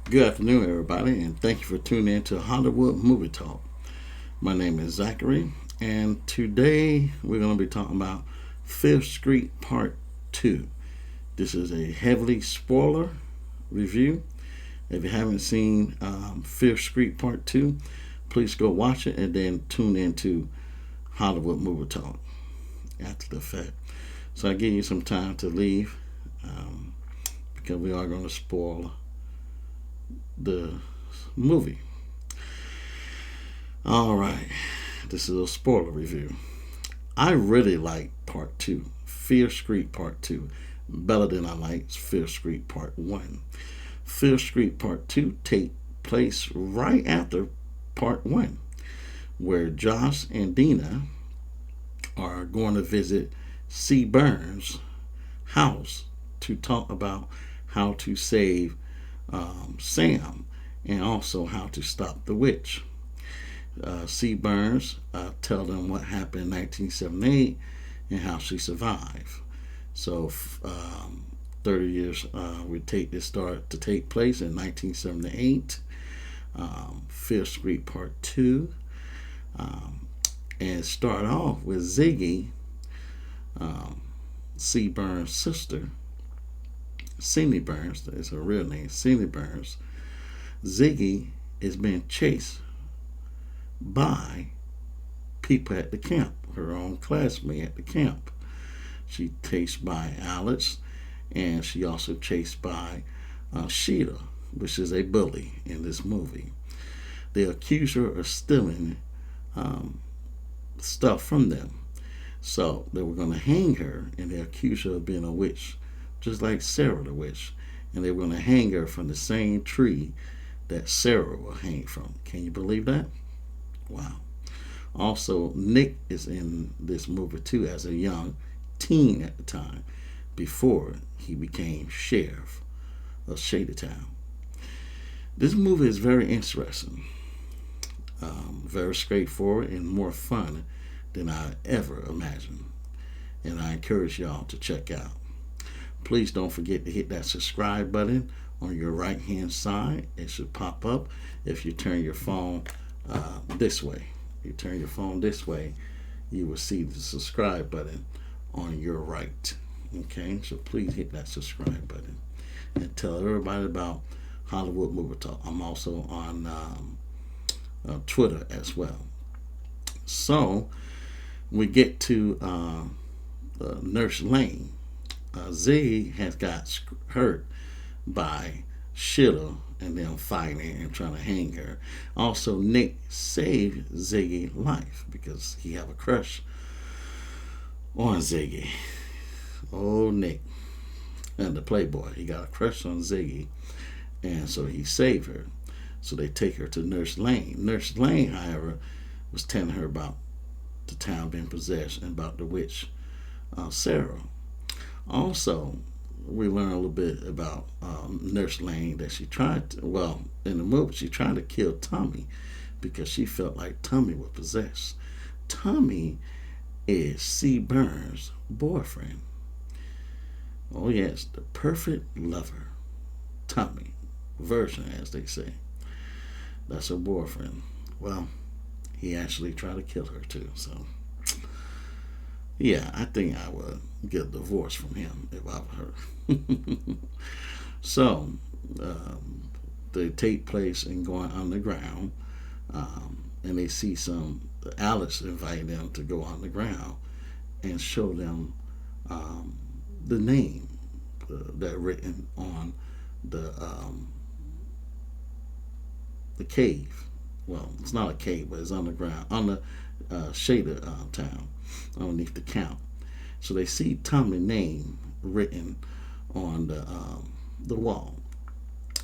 Good afternoon, everybody, and thank you for tuning in to Hollywood Movie Talk. My name is Zachary, and today we're going to be talking about Fifth Street Part 2. This is a heavily spoiler review. If you haven't seen Fifth Street Part 2, please go watch it and then tune into Hollywood Movie Talk after the fact. So I give you some time to leave um, because we are going to spoil the movie. All right, this is a spoiler review. I really like Part 2, Fear Street Part 2, better than I like Fear Street Part 1. Fear Street Part 2 take place right after Part 1, where Josh and Dina are going to visit C. Burns' house to talk about how to save Sam and also how to stop the witch. C. Burns tell them what happened in 1978 and how she survived. So, 30 years would take this start to take place in 1978. Fifth Street Part 2. Um, and start off with Ziggy, um, C. Burns' sister, Cindy Burns, is her real name, Cindy Burns. Ziggy is being chased by people at the camp, her own classmate at the camp. She chased by Alex, and she also chased by Sheila, which is a bully in this movie. They accuse her of stealing um, stuff from them. So they were going to hang her, and they accused her of being a witch, just like Sarah the witch. And they were going to hang her from the same tree that Sarah will hang from. Can you believe that? Wow. Also, Nick is in this movie too as a young teen at the time before he became sheriff of Shadytown. This movie is very interesting, very straightforward, and more fun than I ever imagined. And I encourage y'all to check out. Please don't forget to hit that subscribe button on your right hand side. It should pop up if you turn your phone this way. You turn your phone this way, you will see the subscribe button on your right. Okay, so please hit that subscribe button and tell everybody about Hollywood Movie Talk. I'm also on Twitter as well. So we get to Nurse Lane. Z has got hurt by Sheila and them fighting and trying to hang her. Also, Nick saved Ziggy's life because he have a crush on Ziggy. Oh, Nick, and the Playboy, he got a crush on Ziggy, and so he saved her. So they take her to Nurse Lane. Nurse Lane, however, was telling her about the town being possessed and about the witch Sarah. Also, we learn a little bit about Nurse Lane that she tried to, well, in the movie, she tried to kill Tommy because she felt like Tommy was possessed. Tommy is C. Burns' boyfriend. Oh, yes, the perfect lover. Tommy, version, as they say. That's her boyfriend. Well, he actually tried to kill her, too, so. Yeah, I think I would get a divorce from him if I were her. So, they take place in going underground, and they see some. Alex invite them to go underground and show them um, the name that written on the um, the cave. Well, it's not a cave, but it's underground on the Shader town underneath the camp. So they see Tommy's name written on the wall.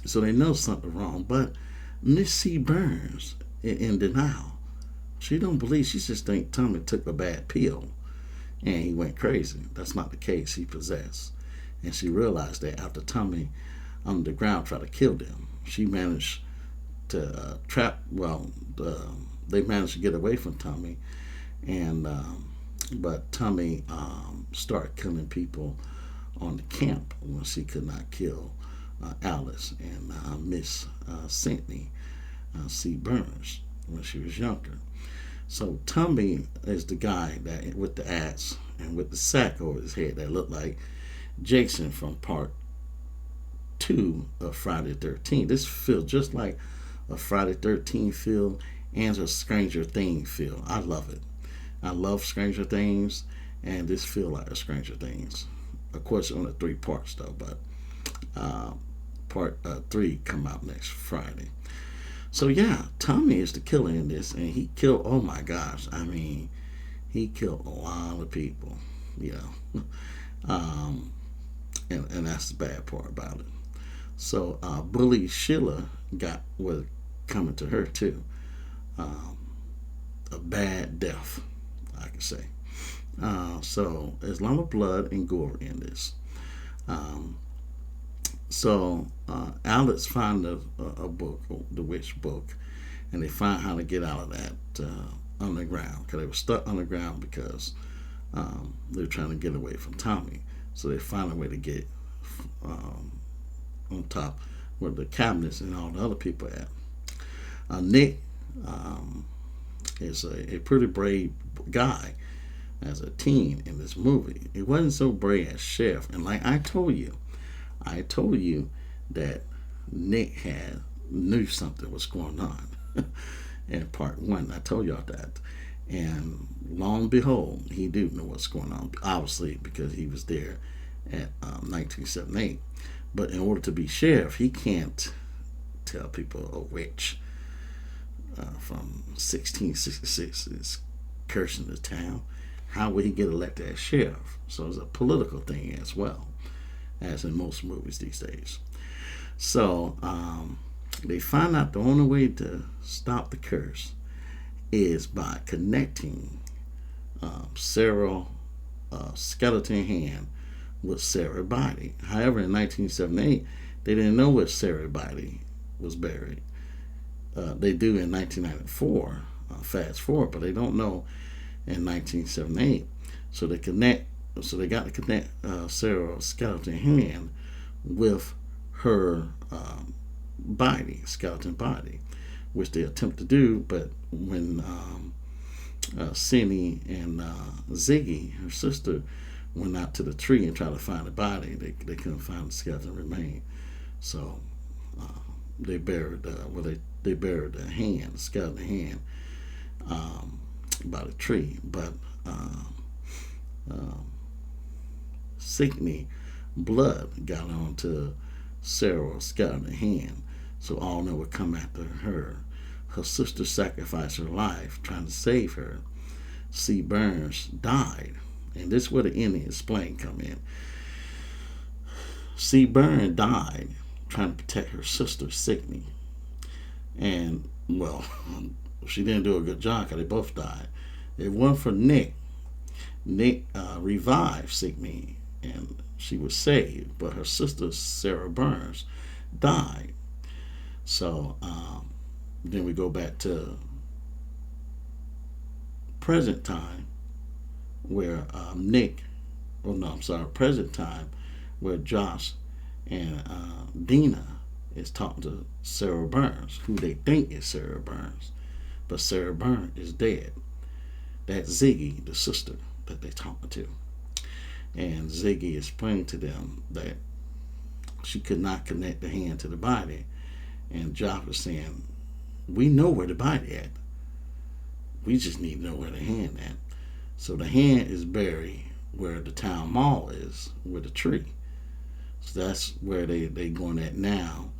So they know something wrong. But Miss C. Burns in denial. She don't believe. She just think Tommy took a bad pill and he went crazy. That's not the case. He possessed. And she realized that after Tommy under the ground tried to kill them, she managed to trap. Well, they managed to get away from Tommy, and but Tommy started killing people on the camp when she could not kill Alice and Miss Sydney C. Burns when she was younger. So Tommy is the guy that with the axe and with the sack over his head that looked like Jason from part two of Friday the 13th. This feels just like a Friday the 13th feel and a Stranger Things feel. I love it. I love Stranger Things, and this feel like a Stranger Things. Of course, only 3 parts though, but part 3 come out next Friday. So yeah, Tommy is the killer in this, and he killed. Oh my gosh! I mean, he killed a lot of people. You know, and that's the bad part about it. So Bully Sheila got what coming to her too. Um, a bad death, I can say. So there's a lot of blood and gore in this. Um, so Alex find a book, the witch book, and they find how to get out of that underground because they were stuck underground because they were trying to get away from Tommy. So they find a way to get on top where the cabinets and all the other people at. Nick is a pretty brave guy as a teen in this movie. He wasn't so brave as Chef, and like I told you that Nick had knew something was going on in part one. I told y'all that, and long and behold, he do know what's going on. Obviously, because he was there at 1978. But in order to be sheriff, he can't tell people a witch from 1666 is cursing the town. How would he get elected as sheriff? So it's a political thing as well, as in most movies these days. So they find out the only way to stop the curse is by connecting Sarah's skeleton hand with Sarah's body. However, in 1978, they didn't know where Sarah's body was buried. They do in 1994, fast forward, but they don't know in 1978. So they connect. So they got to connect Sarah's skeleton hand with her skeleton body, which they attempt to do. But when Cindy and Ziggy, her sister, went out to the tree and tried to find the body, they couldn't find the skeleton remain. So they buried they buried the hand, the skeleton hand, by the tree. But Sickney blood got onto Sarah's skeleton hand, so all that would come after her. Her sister sacrificed her life trying to save her. C. Burns died, and this is where the ending explain come in. C. Burns died trying to protect her sister, Sickney, and well, she didn't do a good job because they both died. If it wasn't for Nick revived Sickney and she was saved, but her sister Sarah Burns died. So then we go back to present time where present time where Josh and Dina is talking to Sarah Burns, who they think is Sarah Burns, but Sarah Burns is dead. That's Ziggy, the sister that they're talking to. And Ziggy explained to them that she could not connect the hand to the body. And Josh was saying, we know where the body at. We just need to know where the hand at. So the hand is buried where the town mall is, with the tree. So that's where they going at now,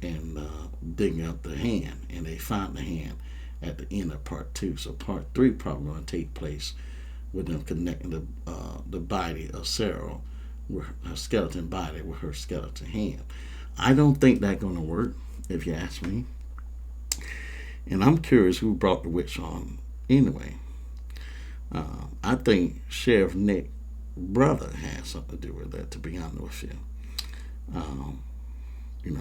and digging up the hand. And they found the hand at the end of part 2. So part 3 probably going to take place with them connecting the body of Sarah, with her skeleton body, with her skeleton hand. I don't think that's going to work, if you ask me. And I'm curious who brought the witch on anyway. I think Sheriff Nick's brother had something to do with that, to be honest with you.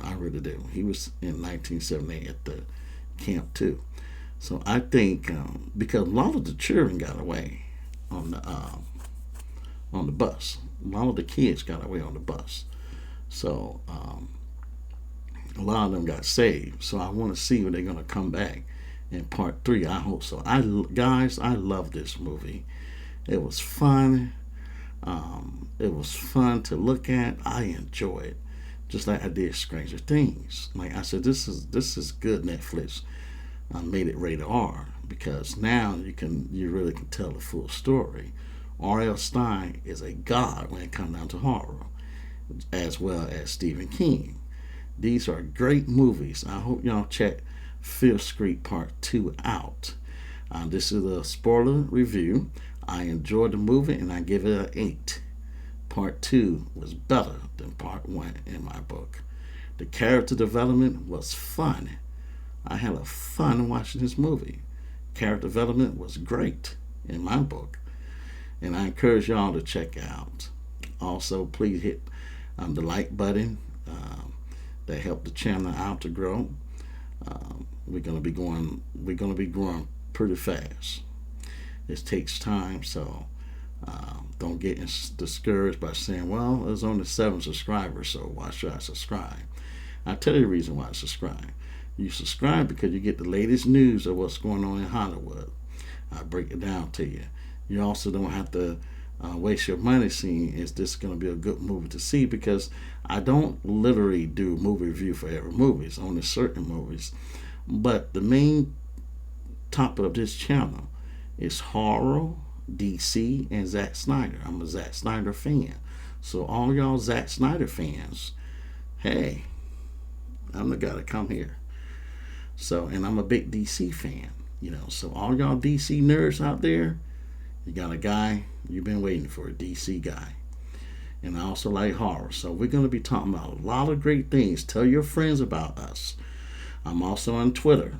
I really do. He was in 1978 at the camp too. So I think because a lot of the children got away on the bus. A lot of the kids got away on the bus. So a lot of them got saved. So I want to see when they're going to come back in part 3. I hope so. Guys, I love this movie. It was fun. It was fun to look at. I enjoy it, just like I did Stranger Things. Like I said, this is good. Netflix made it rated R because now you really can tell the full story. R.L. Stine is a god when it comes down to horror, as well as Stephen King. These are great movies. I hope y'all check Fear Street Part 2 out. This is a spoiler review. I enjoyed the movie and I give it an 8. Part 2 was better than Part 1 in my book. The character development was fun. I had a fun watching this movie. Character development was great in my book. And I encourage y'all to check it out. Also, please hit the like button. That help the channel out to grow. We're gonna be growing pretty fast. It takes time, so don't get discouraged by saying, well, there's only 7 subscribers, so why should I subscribe? I'll tell you the reason why I subscribe. You subscribe because you get the latest news of what's going on in Hollywood. I break it down to you. You also don't have to waste your money seeing is this going to be a good movie to see, because I don't literally do movie review for every movie. It's only certain movies. But the main topic of this channel is horror, DC, and Zack Snyder. I'm a Zack Snyder fan. So all y'all Zack Snyder fans, hey, I'm the guy to come here. So, and I'm a big DC fan, So all y'all DC nerds out there, you got a guy you've been waiting for, a DC guy. And I also like horror. So we're going to be talking about a lot of great things. Tell your friends about us. I'm also on Twitter.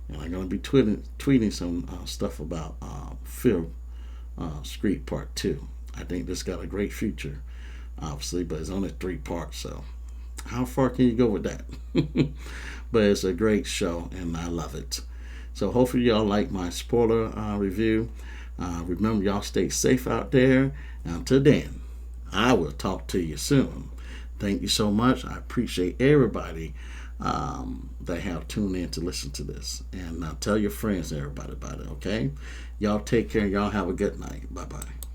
And I'm going to be tweeting some stuff about Fear Street Part 2. I think this got a great future, obviously, but it's only 3 parts, so how far can you go with that? But it's a great show, and I love it. So hopefully y'all like my spoiler review. Remember, y'all stay safe out there. Until then, I will talk to you soon. Thank you so much. I appreciate everybody that have tuned in to listen to this. And tell your friends and everybody about it, okay? Y'all take care. Y'all have a good night. Bye-bye.